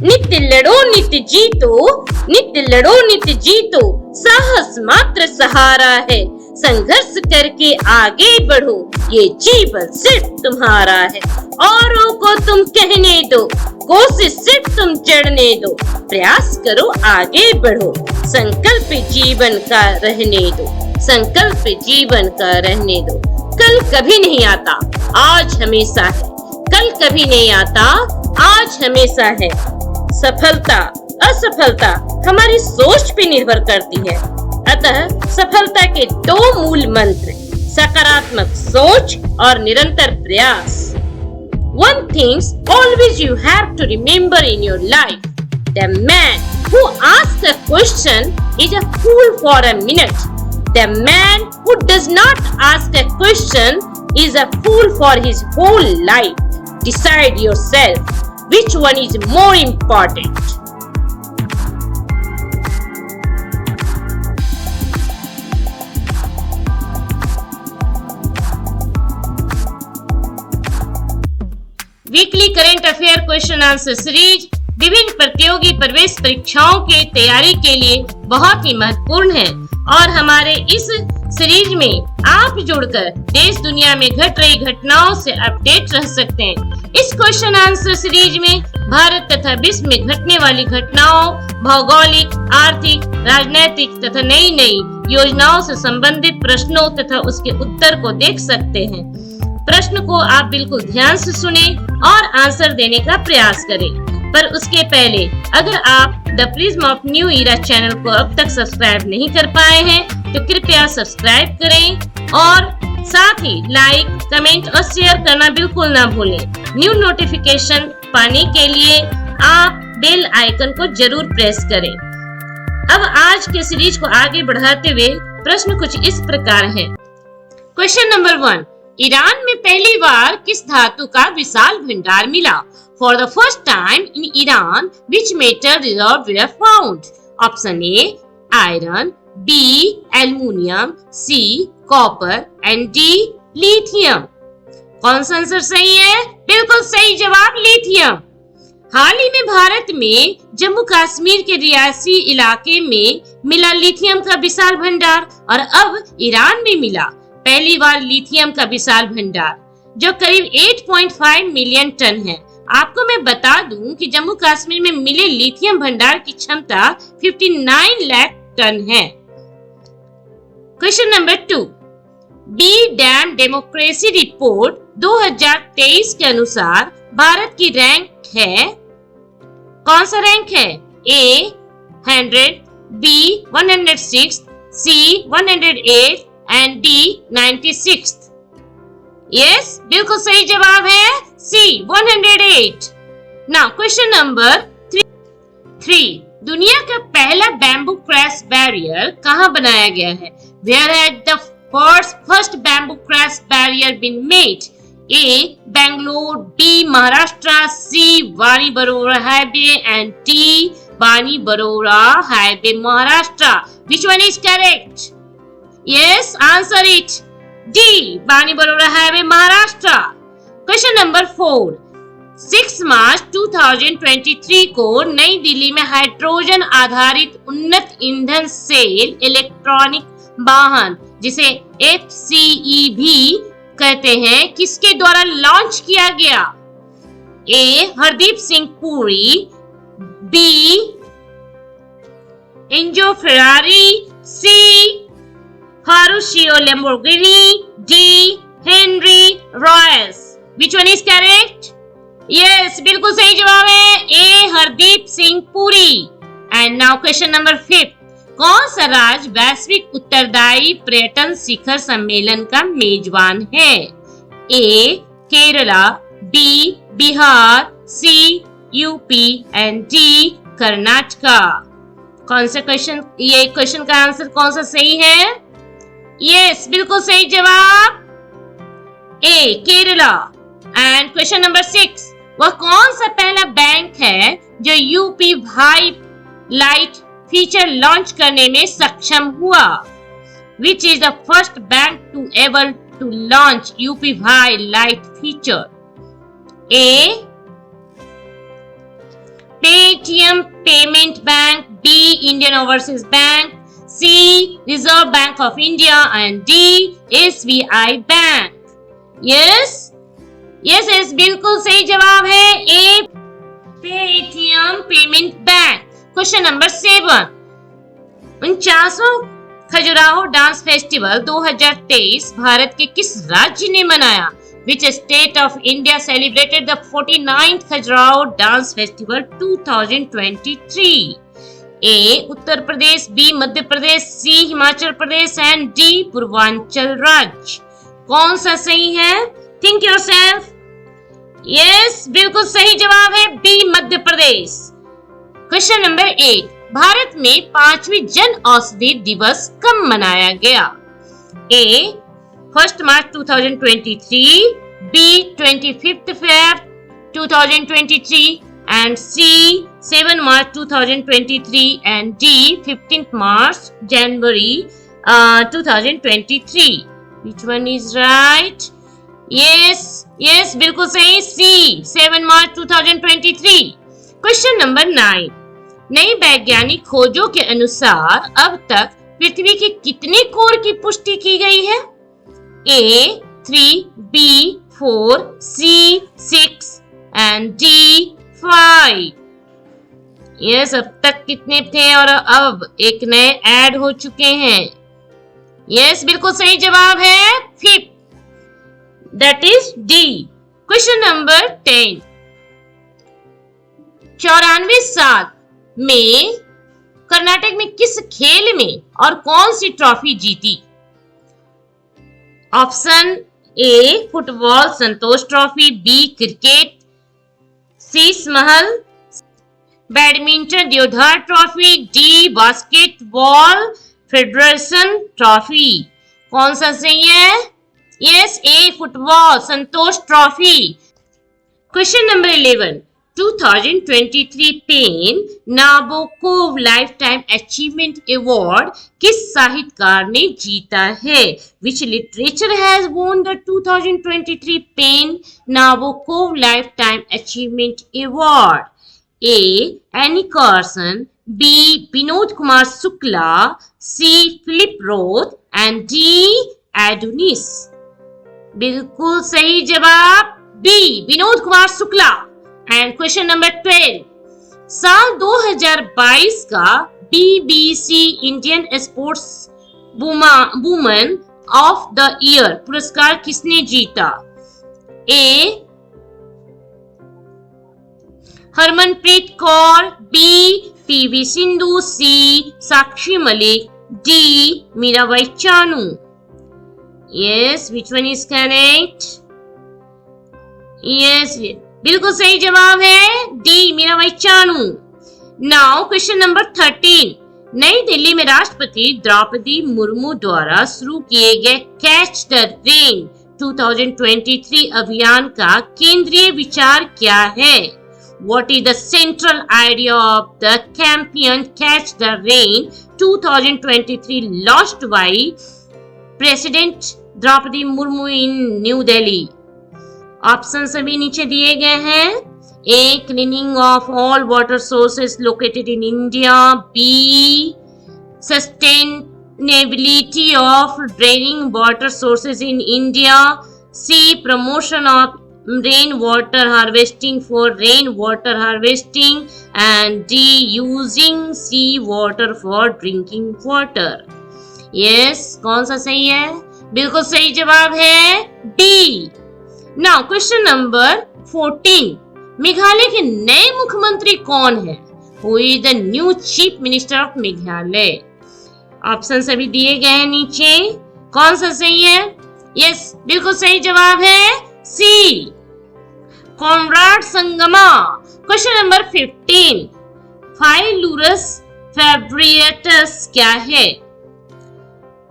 नित्य लड़ो नित्य जीतो, नित्य लड़ो नित्य जीतो, साहस मात्र सहारा है, संघर्ष करके आगे बढ़ो, ये जीवन सिर्फ तुम्हारा है। औरों को तुम कहने दो, कोशिश सिर्फ तुम चढ़ने दो, प्रयास करो आगे बढ़ो, संकल्प जीवन का रहने दो, संकल्प जीवन का रहने दो। कल कभी नहीं आता, आज हमेशा है, कल कभी नहीं आता, आज हमेशा है। सफलता असफलता हमारी सोच पे निर्भर करती है, अतः सफलता के दो मूल मंत्र सकारात्मक सोच और निरंतर प्रयास। One thing always you have to remember in your life: the man who asks a question is a fool for a minute. The man who does not ask a question is a fool for his whole life. Decide yourself, which one is more important? Weekly current affair question answer series विभिन्न प्रतियोगी प्रवेश परीक्षाओं के तैयारी के लिए बहुत ही महत्वपूर्ण है और हमारे इस सीरीज में आप जुड़कर देश दुनिया में घट रही घटनाओं से अपडेट रह सकते हैं। इस क्वेश्चन आंसर सीरीज में भारत तथा विश्व में घटने वाली घटनाओं, भौगोलिक, आर्थिक, राजनैतिक तथा नई नई योजनाओं से संबंधित प्रश्नों तथा उसके उत्तर को देख सकते हैं। प्रश्न को आप बिल्कुल ध्यान से सुने और आंसर देने का प्रयास करें। पर उसके पहले अगर आप the prism of new era channel को अब तक सब्सक्राइब नहीं कर पाए हैं तो कृपया सब्सक्राइब करें और साथ ही लाइक, कमेंट और शेयर करना बिल्कुल ना भूलें। न्यू नोटिफिकेशन पाने के लिए आप बेल आइकन को जरूर प्रेस करें। अब आज के सीरीज को आगे बढ़ाते हुए प्रश्न कुछ इस प्रकार है। क्वेश्चन नंबर 1, ईरान में पहली बार किस धातु का विशाल भंडार मिला? For the first time in Iran, which metal reserves were found? Option A, iron, B, aluminium, C, copper and D, lithium. कौन सा आंसर सही है? बिल्कुल सही जवाब लिथियम। हाल ही में भारत में जम्मू कश्मीर के रियासी इलाके में मिला लिथियम का विशाल भंडार और अब ईरान में मिला पहली बार लिथियम का विशाल भंडार जो करीब 8.5 मिलियन टन है। आपको मैं बता दूं कि जम्मू कश्मीर में मिले लिथियम भंडार की क्षमता 59 लाख टन है। Question number 2, V Dem democracy report 2023 के अनुसार भारत की रैंक है, कौन सा रैंक है? A 100, B 106, C 108 and D 96। Yes, बिल्कुल सही जवाब है सी 108। नाउ क्वेश्चन नंबर 3, दुनिया का पहला बैम्बू क्रैश बैरियर कहाँ बनाया गया है? Where had the first bamboo crash barrier been made? A, Bangalore, B, Maharashtra, C, Bani Baroda Highway and D, Bani Baroda Highway, Maharashtra. Which one is correct? Yes, answer it. D, Bani Baroda Highway, Maharashtra. Question number 4, 6 मार्च 2023 को नई दिल्ली में hydrogen आधारित उन्नत ईंधन cell electronic वाहन जिसे FCE भी कहते हैं किसके द्वारा लॉन्च किया गया? A, Hardeep Singh Puri, B, Enzo Ferrari, C, Maruccio Lamborghini, D, Henry Royce. Which one is correct? Yes, बिल्कुल सही जवाब है A, Hardeep Singh Puri. And now question number 5, कौन सा राज्य वैश्विक उत्तरदायी पर्यटन शिखर सम्मेलन का मेजबान है? A, Kerala, B, Bihar, C, UP and D, Karnataka. कौन सा क्वेश्चन, ये क्वेश्चन का आंसर कौन सा सही है? यस, बिल्कुल सही जवाब ए, केरला। एंड क्वेश्चन नंबर 6, वह कौन सा पहला बैंक है जो यूपी भाई लाइट फीचर लॉन्च करने में सक्षम हुआ? Which is the first bank to ever to launch UPI Lite feature? A, Paytm payment bank, B Indian Overseas Bank, C Reserve Bank of India and D SBI bank. Yes yes yes, बिल्कुल सही जवाब है A, Paytm payment bank. Question number 7, 49वां Khajuraho dance festival 2023 Bharat के किस राज्य ने मनाया? Which state of India celebrated the 49th Khajuraho Dance Festival 2023? A. Uttar Pradesh, B. Madhya Pradesh, C. Himachal Pradesh and D. Purvanchal राज्य। कौन सा सही है? Think yourself. Yes, बिल्कुल सही जवाब है B. Madhya Pradesh. Question number 8, Bharat में 5वीं जन औषधि दिवस कब मनाया गया? A. 1 March 2023, B. 25 Feb 2023 and C. 7 March 2023 and D. 15 March January 2023. Which one is right? Yes, yes, बिल्कुल सही C. 7 March 2023. क्वेश्चन नंबर 9, नई वैज्ञानिक खोजों के अनुसार अब तक पृथ्वी के कितने कोर की पुष्टि की गई है? A. 3, B. 4, C. 6 and D. 5. Yes, अब तक कितने थे और अब एक नए ऐड हो चुके हैं। यस, बिल्कुल सही जवाब है 5, that is D. Question number 10, 94 साल में कर्नाटक में किस खेल में और कौन सी ट्रॉफी जीती? Option A football Santosh trophy, B cricket Sheesh Mahal badminton Deodhar trophy, D basketball federation trophy. कौन सा सही है? Yes, A football Santosh trophy. Question number 11, 2023 PEN Nabokov life time achievement award किस साहित्यकार ने जीता है? Which literature has won the 2023 PEN Nabokov life time achievement award? A. Anne Carson, B. Vinod Kumar Shukla, C. Philip Roth and D. Adonis. बिल्कुल सही जवाब B. Vinod Kumar Shukla. And question number 12, साल 2022 का BBC Indian sports woman of the year पुरस्कार किसने जीता? A. Harmanpreet Kaur, B. PV Sindhu, C. Sakshi Malik, D. Mirabai Chanu. Yes, which one is correct? Yes, बिल्कुल सही जवाब है D. Mirabai Chanu. Now question number 13, नई दिल्ली में राष्ट्रपति द्रौपदी मुर्मू द्वारा शुरू किए गए कैच द रेन 2023 अभियान का केंद्रीय विचार क्या है? What is the central idea of the campaign Catch the Rain 2023 launched by President Droupadi Murmu in New Delhi? Option सभी नीचे दिए गए हैं। A. Cleaning of all water sources located in India, B. Sustainability of draining water sources in India, C. Promotion of rain water harvesting for rain water harvesting and D. Using sea water for drinking water. Yes, कौन सा सही है? बिल्कुल सही जवाब है D. Now question number 14, Meghalaya के नए मुख्यमंत्री कौन है? Who is the new chief minister of Meghalaya? Option सभी दिए गए हैं नीचे। कौन सा सही है? यस, बिल्कुल सही जवाब है सी. कॉनराड संगमा. क्वेश्चन नंबर 15, फाइलूरस फैब्रिएटस क्या है?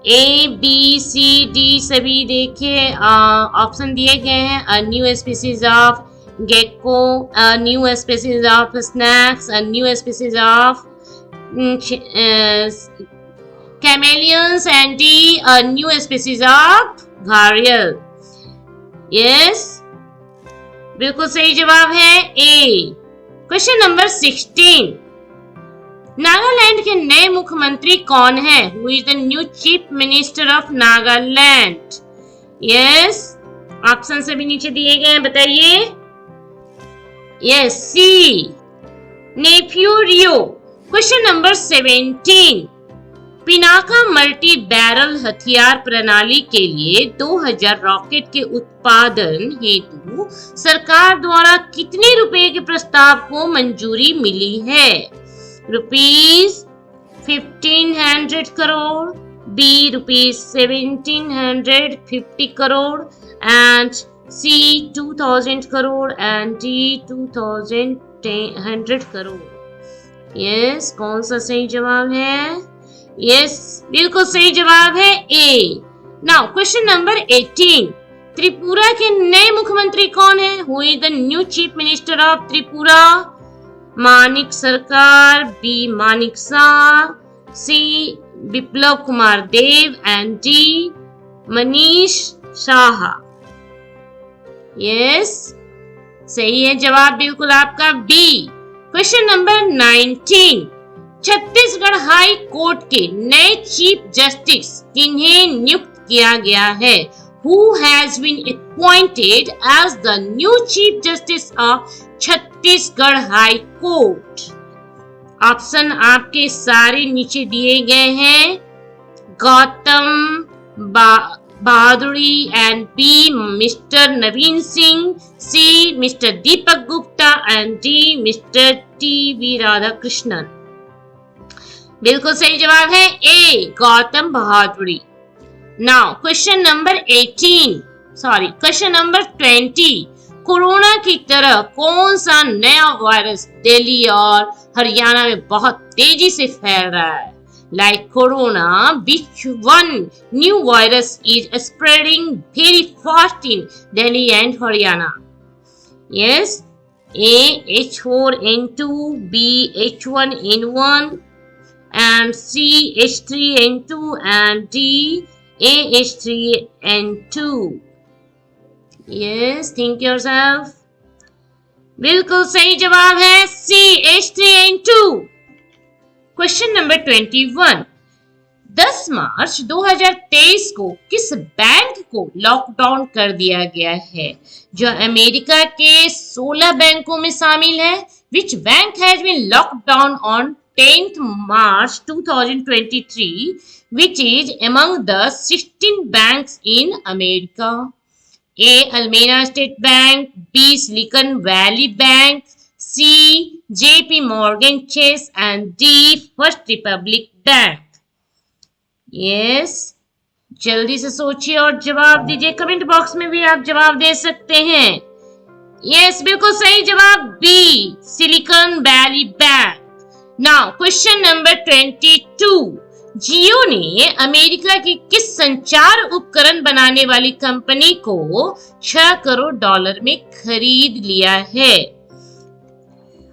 ए बी सी डी सभी देखिए ऑप्शन दिए गए हैं. A new species of gecko, a new species of snakes, a new species of chameleons and D, a new species of gharial. Yes, बिल्कुल सही जवाब है ए. क्वेश्चन नंबर 16, नागालैंड के नए मुख्यमंत्री कौन है? Who is the new chief minister of Nagaland? Yes, option सभी नीचे दिए गए हैं, बताइए। Yes, C Neiphiu Rio. Question number 17, Pinaka multi barrel हथियार प्रणाली के लिए 2000 रॉकेट के उत्पादन हेतु सरकार द्वारा कितने रुपए के प्रस्ताव को मंजूरी मिली है? Rupees 1500 crore, B rupees 1750 crore, and C 2000 crore, and D 2100 crore. Yes, कौन सा सही जवाब है? यस, बिल्कुल सही जवाब है A. Now question number 18, Tripura के नए मुख्यमंत्री कौन है? Who is the new chief minister of Tripura? Manik Sarkar, B Manik Saha, C Biplab Kumar Deb, and D Manish Saha. Yes, सही है जवाब बिल्कुल आपका B. Question number 19, Chhattisgarh high court के नए चीफ जस्टिस किन्हें नियुक्त किया गया है? Who has been appointed as the new chief justice of Chhattisgarh high court? Option आपके सारे नीचे दिए गए हैं। Gautam Bahaduri, and B mister Naveen Singh, C mister Deepak Gupta, and D mister T V. Radhakrishnan. बिल्कुल सही जवाब है ए, गौतम बहादुरी। नाउ क्वेश्चन नंबर 20, कोरोना की तरह कौन सा नया वायरस दिल्ली और हरियाणा में बहुत तेजी से फैल रहा है? Like corona, which one new virus is spreading very fast in Delhi and Haryana? Yes, A H4N2, B H1N1, and C H3N2, and D AH3N2. Yes, think yourself. बिल्कुल सही जवाब है C H3N2। क्वेश्चन नंबर 21, 10 मार्च 2023 को किस bank को lockdown कर दिया गया है जो अमेरिका के 16 बैंकों में शामिल है? Which bank has been locked down on 10th March 2023, which is among the 16 banks in America? A. Alameda State Bank, B. Silicon Valley Bank, C. JP Morgan Chase, and D. First Republic Bank. Yes, जल्दी से सोचिए और जवाब दीजिए। Comment box में भी आप जवाब दे सकते हैं। यस, बिल्कुल सही जवाब B, silicon valley bank. Now question number 22, Jio ने अमेरिका की किस संचार उपकरण बनाने वाली कंपनी को 6 करोड़ डॉलर में खरीद लिया है?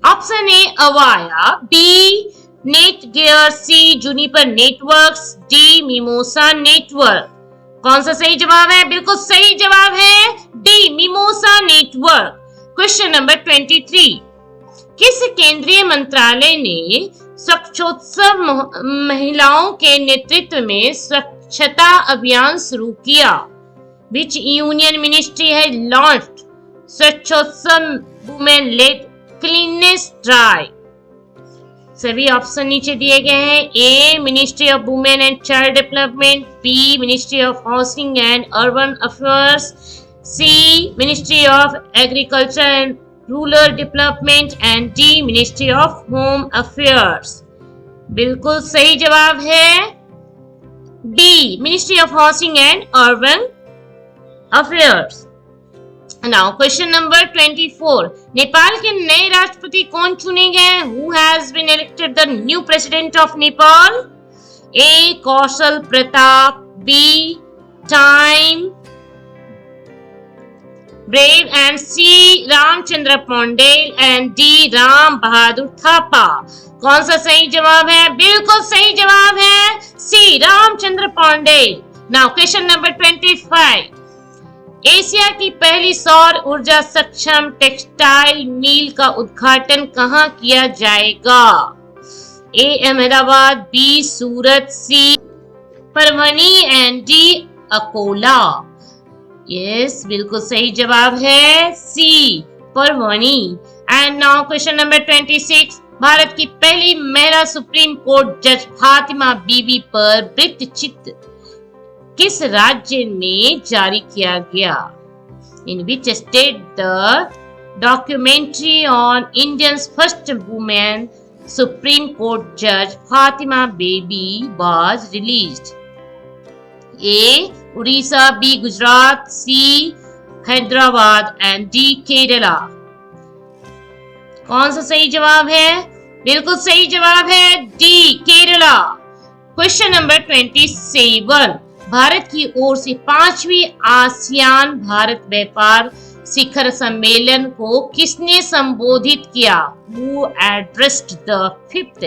Option A Avaya, B Netgear, C Juniper Networks, D Mimosa network. कौन सा सही जवाब है? बिल्कुल सही जवाब है D Mimosa network. Question number 23, किस केंद्रीय मंत्रालय ने स्वच्छोत्सव महिलाओं के नेतृत्व में स्वच्छता अभियान शुरू किया? Which union ministry has launched Swachhotsav women led cleanliness drive? सभी ऑप्शन नीचे दिए गए हैं। A ministry of women and child development, B ministry of housing and urban affairs, C ministry of agriculture and rural development, and D ministry of home affairs. बिल्कुल सही जवाब है B ministry of housing and urban affairs. Now question number 24, Nepal के नए राष्ट्रपति कौन चुने गए? Who has been elected the new president of Nepal? A Kaushal Pratap, B time brave, and C Ramchandra Paudel, and D Ram Bahadur Thapa. कौन सा सही जवाब है? बिल्कुल सही जवाब है C Ramchandra Paudel. Now question number 25, Asia की पहली सौर ऊर्जा सक्षम टेक्सटाइल मिल का उद्घाटन कहाँ किया जाएगा? A Ahmedabad, B Surat, C Parbhani and D Akola. Yes, बिल्कुल सही जवाब है C Parbhani. And now question number 26। Bharat की पहली महिला सुप्रीम कोर्ट जज फातिमा बीबी पर वृत्तचित्र किस राज्य में जारी किया गया? In which state the documentary on Indians first women supreme court जज Fatima Beevi was released? A Orissa, B Gujarat, C Hyderabad and D Kerala. कौन सा सही जवाब है? बिल्कुल सही जवाब है D Kerala. Question number 27। Bharat की ओर से 5वीं आसियान भारत व्यापार शिखर सम्मेलन को किसने संबोधित किया? Who addressed the 5th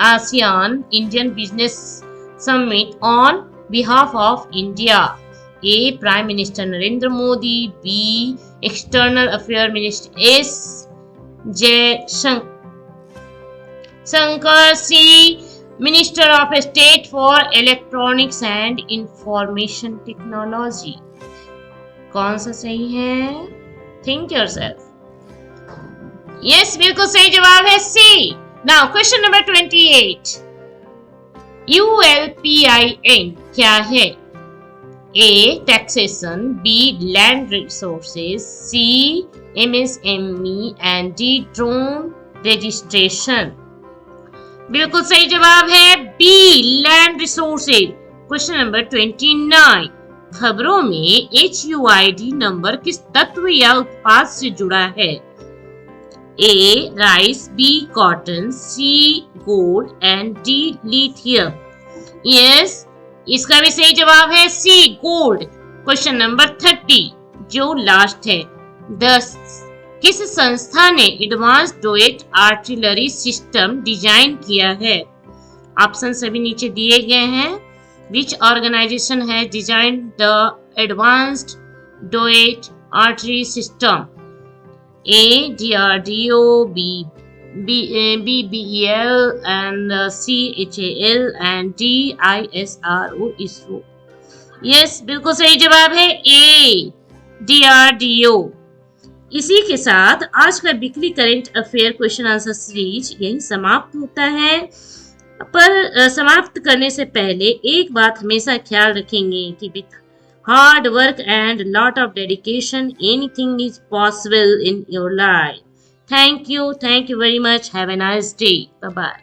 ASEAN Indian Business Summit on behalf of India? A. Prime Minister Narendra Modi, B. External Affairs Minister S. Jaishankar, C. Minister of State for Electronics and Information Technology। कौन सा सही है? Think yourself। Yes, बिल्कुल सही जवाब है सी। Now question number 28। ULPIN क्या है? A. Taxation, B. Land Resources, C. MSME and D. Drone Registration। बिल्कुल सही जवाब है B land resources. Question number 29। खबरों में HUID नंबर किस तत्व या उत्पाद से जुड़ा है? A rice, B cotton, C gold and D lithium. Yes, इसका भी सही जवाब है सी गोल्ड। क्वेश्चन नंबर 30 जो लास्ट है। 10 किस संस्था ने advance towed artillery system design किया है? ऑप्शन सभी नीचे दिए गए हैं। विच ऑर्गेनाइजेशन है design the advanced towed artillery system? A DRDO, B BBEL and C HAL and D ISRO ISRO. Yes, बिल्कुल सही जवाब है ए DRDO। इसी के साथ आज का weekly current affair question answer series यही समाप्त होता है। पर समाप्त करने से पहले एक बात हमेशा ख्याल रखेंगे कि with hard work and lot of dedication anything is possible in your life. Thank you very much. Have a nice day. Bye bye.